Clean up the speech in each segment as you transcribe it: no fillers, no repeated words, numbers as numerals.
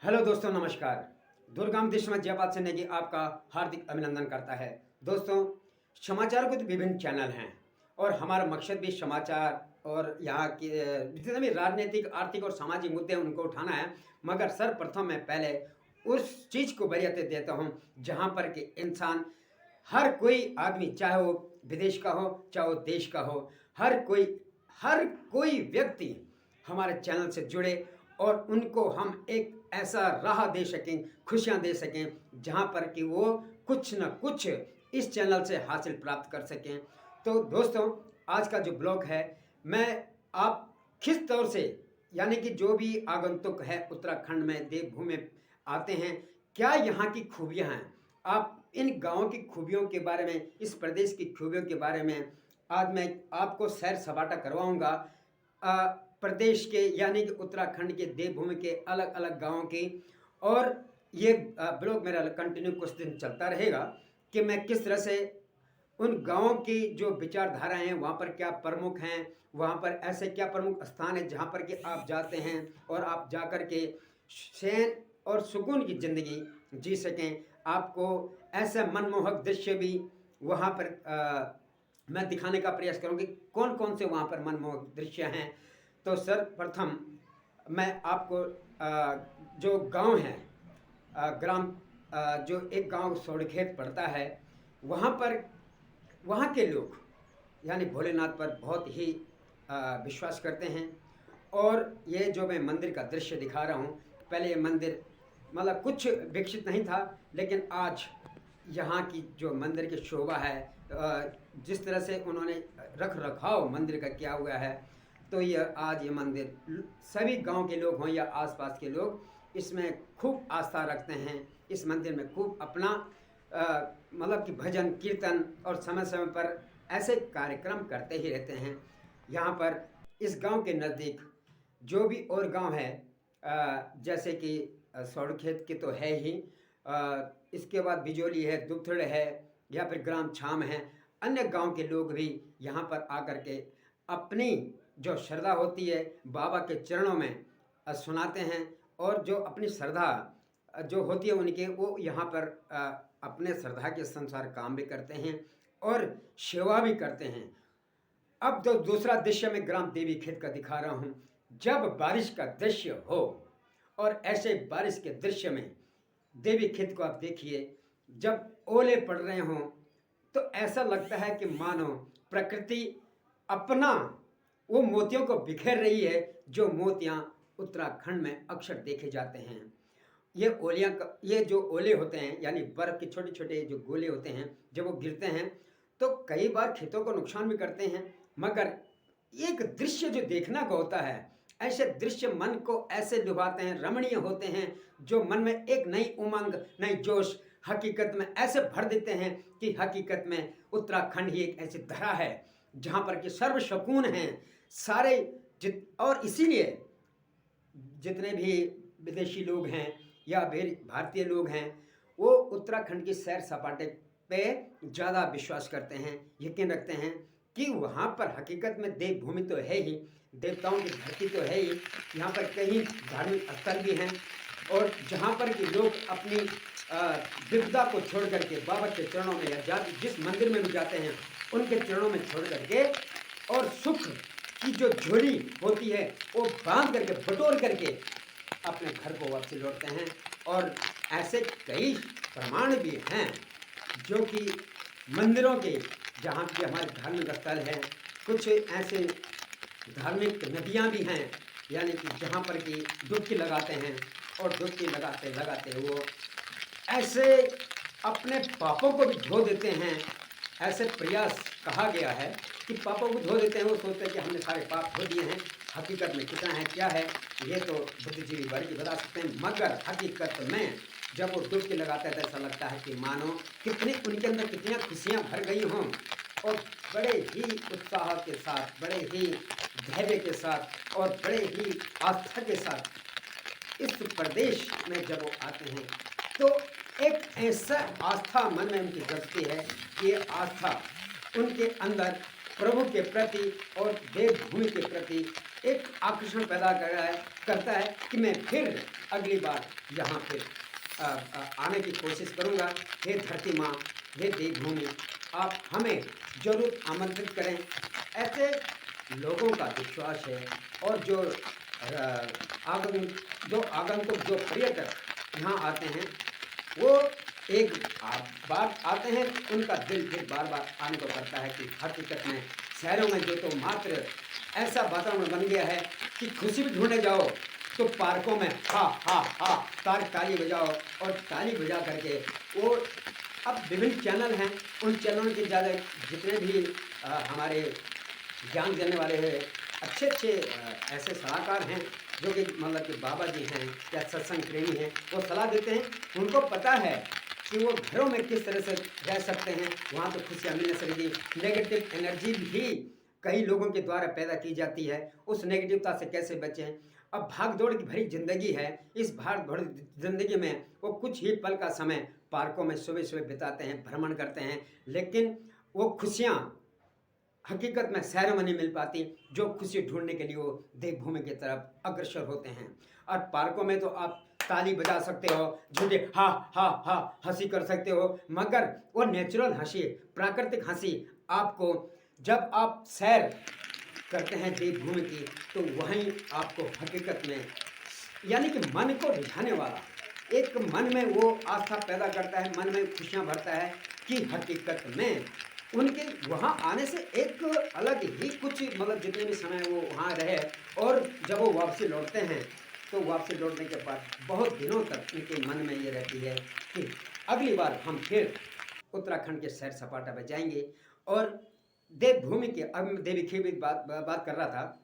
Hello दोस्तों, नमस्कार। दुर्गम देश में जयपाल से नेगी आपका हार्दिक अभिनंदन करता है। दोस्तों, समाचार को तो विभिन्न चैनल हैं और हमारा मकसद भी समाचार और यहाँ के जितने भी राजनीतिक, आर्थिक और सामाजिक मुद्दे हैं उनको उठाना है। मगर सर्वप्रथम मैं पहले उस चीज़ को वरीयता देता हूँ जहाँ पर कि इंसान, हर कोई आदमी, चाहे वो विदेश का हो चाहे वो देश का हो, हर कोई व्यक्ति हमारे चैनल से जुड़े और उनको हम एक ऐसा राह दे सकें, खुशियाँ दे सकें, जहाँ पर कि वो कुछ न कुछ इस चैनल से हासिल प्राप्त कर सकें। तो दोस्तों, आज का जो ब्लॉग है, मैं आप किस तौर से, यानी कि जो भी आगंतुक है उत्तराखंड में देवभूमि में आते हैं, क्या यहाँ की खूबियाँ हैं, आप इन गाँव की खूबियों के बारे में, इस प्रदेश की खूबियों के बारे में आज मैं आपको सैर सपाटा करवाऊँगा। प्रदेश के, यानी कि उत्तराखंड के देवभूमि के अलग अलग गाँव की। और ये ब्लॉग मेरा कंटिन्यू कुछ दिन चलता रहेगा कि मैं किस तरह से उन गाँवों की जो विचारधाराएं हैं, वहाँ पर क्या प्रमुख हैं, वहाँ पर ऐसे क्या प्रमुख स्थान है जहाँ पर कि आप जाते हैं और आप जाकर के चैन और सुकून की ज़िंदगी जी सकें। आपको ऐसे मनमोहक दृश्य भी वहाँ पर मैं दिखाने का प्रयास करूँगी। कौन कौन से वहाँ पर मनमोहक दृश्य हैं। तो सर्वप्रथम मैं आपको जो गांव है, ग्राम, जो एक गांव सोड़खेत पड़ता है, वहाँ पर वहाँ के लोग यानी भोलेनाथ पर बहुत ही विश्वास करते हैं। और ये जो मैं मंदिर का दृश्य दिखा रहा हूँ, पहले ये मंदिर मतलब कुछ विकसित नहीं था, लेकिन आज यहाँ की जो मंदिर की शोभा है, जिस तरह से उन्होंने रख रखाव मंदिर का किया हुआ है, तो ये आज ये मंदिर सभी गांव के लोग हों या आसपास के लोग इसमें खूब आस्था रखते हैं। इस मंदिर में खूब अपना मतलब कि भजन कीर्तन और समय समय पर ऐसे कार्यक्रम करते ही रहते हैं। यहाँ पर इस गांव के नज़दीक जो भी और गांव है, जैसे कि सौड़खेत के तो है ही, इसके बाद बिजोली है, दुपथड़ है, या फिर ग्राम छाम है। अन्य गांव के लोग भी यहाँ पर आकर के अपनी जो श्रद्धा होती है बाबा के चरणों में सुनाते हैं, और जो अपनी श्रद्धा जो होती है उनके, वो यहाँ पर अपने श्रद्धा के अनुसार काम भी करते हैं और सेवा भी करते हैं। अब जो दूसरा दृश्य मैं ग्राम देवी खेत का दिखा रहा हूँ, जब बारिश का दृश्य हो और ऐसे बारिश के दृश्य में देवी खेत को आप देखिए, जब ओले पड़ रहे हों तो ऐसा लगता है कि मानो प्रकृति अपना वो मोतियों को बिखेर रही है, जो मोतियाँ उत्तराखंड में अक्सर देखे जाते हैं। ये जो ओले होते हैं, यानी बर्फ़ के छोटे छोटे जो गोले होते हैं, जब वो गिरते हैं तो कई बार खेतों को नुकसान भी करते हैं। मगर एक दृश्य जो देखना का होता है, ऐसे दृश्य मन को ऐसे लुभाते हैं, रमणीय होते हैं, जो मन में एक नई उमंग, नई जोश हकीकत में ऐसे भर देते हैं कि हकीकत में उत्तराखंड ही एक ऐसी धरा है जहाँ पर कि सर्व सुकून हैं सारे। और इसीलिए जितने भी विदेशी लोग हैं या फिर भारतीय लोग हैं, वो उत्तराखंड की सैर सपाटे पे ज़्यादा विश्वास करते हैं, यकीन रखते हैं कि वहाँ पर हकीकत में देवभूमि तो है ही, देवताओं की धरती तो है ही, यहाँ पर कई धार्मिक स्थल भी हैं, और जहाँ पर कि लोग अपनी विपदा को छोड़ करके बाबा के चरणों में या जिस मंदिर में भी जाते हैं उनके चरणों में छोड़ करके, और सुख की जो झोली होती है वो बांध करके बटोर करके अपने घर को वापसी लौटते हैं। और ऐसे कई प्रमाण भी हैं जो कि मंदिरों के, जहाँ की हमारे धार्मिक स्थल हैं, कुछ ऐसे धार्मिक नदियाँ भी हैं, यानी कि जहाँ पर कि डुबकी लगाते हैं, और डुबकी लगाते लगाते वो ऐसे अपने पापों को भी धो देते हैं। ऐसे प्रयास कहा गया है कि पापों को धो देते हैं, वो सोचते हैं कि हमने सारे पाप धो दिए हैं। हकीकत में कितना है, क्या है, ये तो बुद्धिजीवी वर्ग ही बता सकते हैं। मगर हकीकत में जब वो डुबकी लगाता है तो ऐसा लगता है कि मानो कितनी उनके अंदर कितनी खुशियाँ भर गई हों, और बड़े ही उत्साह के साथ, बड़े ही धैर्य के साथ और बड़े ही आस्था के साथ इस प्रदेश में जब वो आते हैं तो एक ऐसा आस्था मन में उनकी जगती है कि ये आस्था उनके अंदर प्रभु के प्रति और देवभूमि के प्रति एक आकर्षण पैदा करता है कि मैं फिर अगली बार यहाँ फिर आने की कोशिश करूँगा। हे धरती माँ, हे देवभूमि, आप हमें जरूर आमंत्रित करें। ऐसे लोगों का विश्वास है, और जो आगम जो आगंतुक जो पर्यटक यहाँ आते हैं, वो एक बार आते हैं, उनका दिल फिर बार बार आने को करता है कि हकीकत में शहरों में जो तो मात्र ऐसा वातावरण बन गया है कि खुशी भी ढूंढने जाओ तो पार्कों में हा हा हा ताली बजाओ, और ताली बजा करके वो अब विभिन्न चैनल हैं, उन चैनलों के ज़्यादा जितने भी हमारे ज्ञान देने वाले हैं, अच्छे अच्छे ऐसे सलाहकार हैं जो कि मतलब कि बाबा जी हैं या सत्संग प्रेमी हैं, वो सलाह देते हैं। उनको पता है कि वो घरों में किस तरह से रह सकते हैं, वहाँ तो खुशियाँ मिल नहीं सकती। नेगेटिव एनर्जी भी कई लोगों के द्वारा पैदा की जाती है, उस नेगेटिवता से कैसे बचें। अब भाग दौड़ की भरी जिंदगी है, इस भाग दौड़ जिंदगी में वो कुछ ही पल का समय पार्कों में सुबह सुबह बिताते हैं, भ्रमण करते हैं, लेकिन वो खुशियाँ हकीकत में शहरों में नहीं मिल पाती। जो खुशी ढूंढने के लिए वो देवभूमि की तरफ अग्रसर होते हैं। और पार्कों में तो आप ताली बजा सकते हो, झूठे हा हा हा हंसी कर सकते हो, मगर वो नेचुरल हंसी, प्राकृतिक हंसी आपको जब आप सैर करते हैं देवभूमि की, तो वहीं आपको हकीकत में यानी कि मन को रिझाने वाला एक मन में वो आस्था पैदा करता है, मन में खुशियाँ भरता है कि हकीकत में उनके वहाँ आने से एक अलग ही कुछ मतलब जितने भी समय वो वहाँ रहे, और जब वो वापसी लौटते हैं तो वापसी लौटने के बाद बहुत दिनों तक उनके मन में ये रहती है कि अगली बार हम फिर उत्तराखंड के सैर सपाटा पर जाएंगे। और देवभूमि के अब मैं देवी खेत की बात कर रहा था।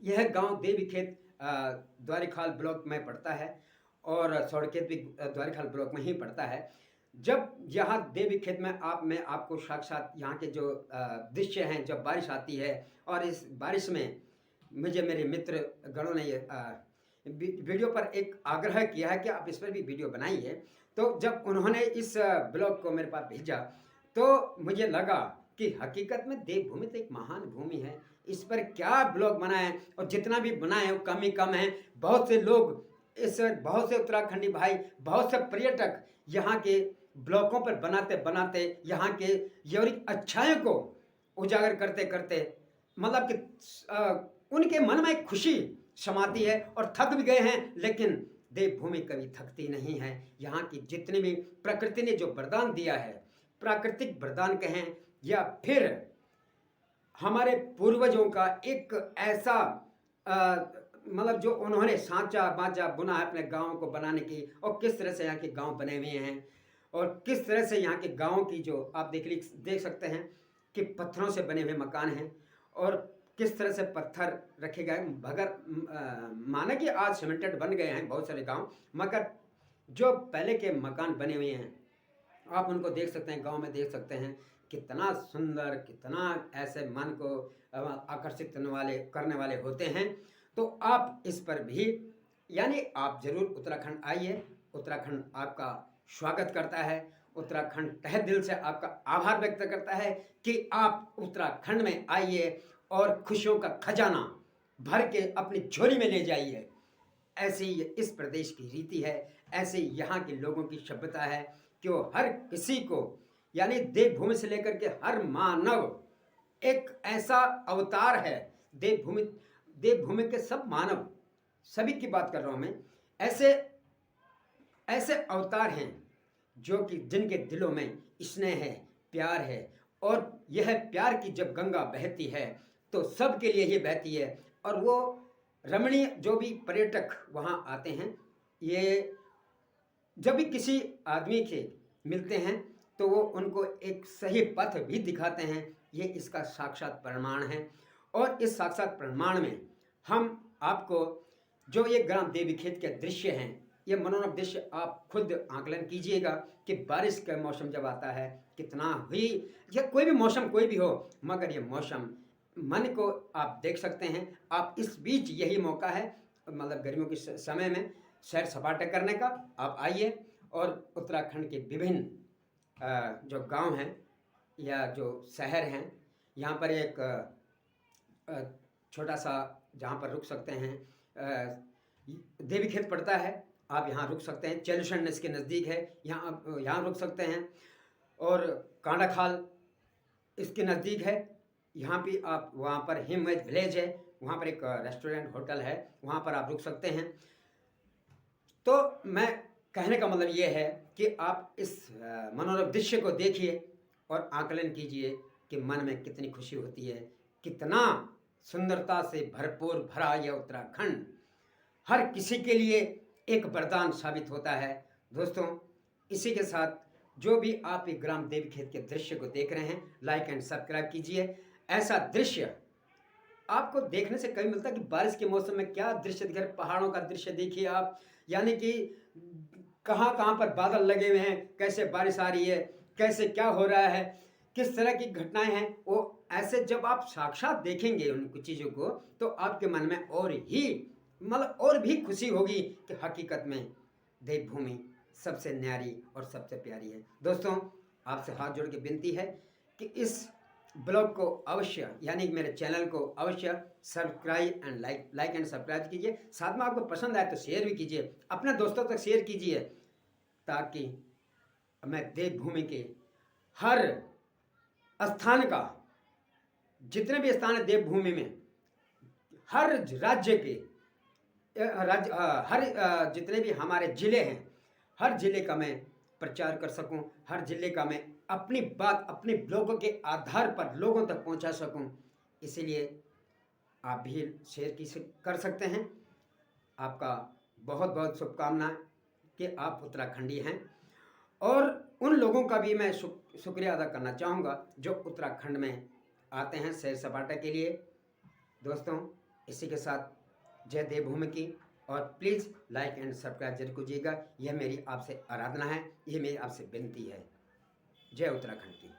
यह गांव देवी खेत द्वारिखाल ब्लॉक में पड़ता है, और सौड़खेत भी द्वारिखाल ब्लॉक में ही पड़ता है। जब यहाँ देवी खेत में मैं आपको साक्षात यहाँ के जो दृश्य हैं, जब बारिश आती है, और इस बारिश में मुझे मेरे मित्र गणों ने ये वीडियो पर एक आग्रह किया है कि आप इस पर भी वीडियो बनाइए। तो जब उन्होंने इस ब्लॉग को मेरे पास भेजा तो मुझे लगा कि हकीकत में देवभूमि तो एक महान भूमि है, इस पर क्या ब्लॉग बनाए, और जितना भी बनाए वो कम ही कम है। बहुत से लोग बहुत से उत्तराखंडी भाई, बहुत से पर्यटक यहाँ के ब्लॉकों पर बनाते बनाते यहाँ के यौगिक अच्छाइयों को उजागर करते करते मतलब कि उनके मन में एक खुशी समाती है, और थक भी गए हैं, लेकिन देवभूमि कभी थकती नहीं है। यहाँ की जितनी भी प्रकृति ने जो वरदान दिया है, प्राकृतिक वरदान कहें या फिर हमारे पूर्वजों का एक ऐसा मतलब जो उन्होंने सांचा बांचा बुना है अपने गाँव को बनाने की, और किस तरह से यहाँ के गांव बने हुए हैं, और किस तरह से यहाँ के गाँव की जो आप देख सकते हैं कि पत्थरों से बने हुए मकान हैं, और किस तरह से पत्थर रखे गए बगैर माना कि आज सीमेंटेड बन गए हैं बहुत सारे गांव, मगर जो पहले के मकान बने हुए हैं आप उनको देख सकते हैं, गांव में देख सकते हैं कितना सुंदर, कितना ऐसे मन को आकर्षित करने वाले होते हैं। तो आप इस पर भी यानी आप जरूर उत्तराखंड आइए, उत्तराखंड आपका स्वागत करता है, उत्तराखंड तहे दिल से आपका आभार व्यक्त करता है कि आप उत्तराखंड में आइए और खुशियों का खजाना भर के अपनी झोली में ले जाइए। ऐसे ही इस प्रदेश की रीति है, ऐसे यहाँ के लोगों की सभ्यता है कि वो हर किसी को यानी देवभूमि से लेकर के हर मानव एक ऐसा अवतार है। देवभूमि के सब मानव, सभी की बात कर रहा हूँ मैं, ऐसे ऐसे अवतार हैं जो कि जिनके दिलों में स्नेह है, प्यार है, और यह प्यार की जब गंगा बहती है तो सबके लिए ही बहती है। और वो रमणीय जो भी पर्यटक वहाँ आते हैं, ये जब भी किसी आदमी के मिलते हैं तो वो उनको एक सही पथ भी दिखाते हैं, ये इसका साक्षात प्रमाण है। और इस साक्षात प्रमाण में हम आपको जो ये ग्राम देवी खेत के दृश्य हैं, ये मनोरम दृश्य आप खुद आकलन कीजिएगा कि बारिश का मौसम जब आता है कितना हुई, या कोई भी मौसम कोई भी हो, मगर ये मौसम मन को आप देख सकते हैं। आप इस बीच यही मौका है मतलब गर्मियों के समय में सैर सपाटे करने का। आप आइए और उत्तराखंड के विभिन्न जो गांव हैं या जो शहर हैं, यहाँ पर एक छोटा सा जहाँ पर रुक सकते हैं। देवी खेत पड़ता है, आप यहाँ रुक सकते हैं। चैलुशन इसके नज़दीक है, यहाँ रुक सकते हैं। और कांडाखाल इसके नज़दीक है, यहाँ भी आप, वहाँ पर हिमवैज विलेज है, वहाँ पर एक रेस्टोरेंट होटल है, वहाँ पर आप रुक सकते हैं। तो मैं कहने का मतलब ये है कि आप इस मनोरम दृश्य को देखिए और आकलन कीजिए कि मन में कितनी खुशी होती है, कितना सुंदरता से भरपूर भरा यह उत्तराखंड हर किसी के लिए एक वरदान साबित होता है। दोस्तों, इसी के साथ जो भी आप एक ग्राम देवी खेत के दृश्य को देख रहे हैं, लाइक एंड सब्सक्राइब कीजिए। ऐसा दृश्य आपको देखने से कभी मिलता है कि बारिश के मौसम में क्या दृश्य दिख रहा है। पहाड़ों का दृश्य देखिए आप, यानी कि कहाँ कहाँ पर बादल लगे हुए हैं, कैसे बारिश आ रही है, कैसे क्या हो रहा है, किस तरह की घटनाएं हैं, वो ऐसे जब आप साक्षात देखेंगे उन कुछ चीज़ों को, तो आपके मन में और ही मतलब और भी खुशी होगी कि हकीकत में देवभूमि सबसे न्यारी और सबसे प्यारी है। दोस्तों, आपसे हाथ जोड़ के विनती है कि इस ब्लॉग को अवश्य, यानी मेरे चैनल को अवश्य subscribe and like and subscribe कीजिए। साथ में आपको पसंद आए तो शेयर भी कीजिए, अपने दोस्तों तक शेयर कीजिए, ताकि मैं देवभूमि के हर स्थान का, जितने भी स्थान है देवभूमि में, हर राज्य के हर जितने भी हमारे ज़िले हैं, हर ज़िले का मैं प्रचार कर सकूं, हर ज़िले का मैं अपनी बात अपने ब्लॉगों के आधार पर लोगों तक पहुंचा सकूं। इसीलिए आप भी शेयर कर सकते हैं। आपका बहुत बहुत शुभकामनाएं कि आप उत्तराखंडी हैं, और उन लोगों का भी मैं शुक्रिया अदा करना चाहूँगा जो उत्तराखंड में आते हैं सैर सपाटा के लिए। दोस्तों, इसी के साथ जय देवभूमि की, और प्लीज़ लाइक एंड सब्सक्राइब जरूर कीजिएगा। यह मेरी आपसे आराधना है, यह मेरी आपसे विनती है। जय उत्तराखंड की।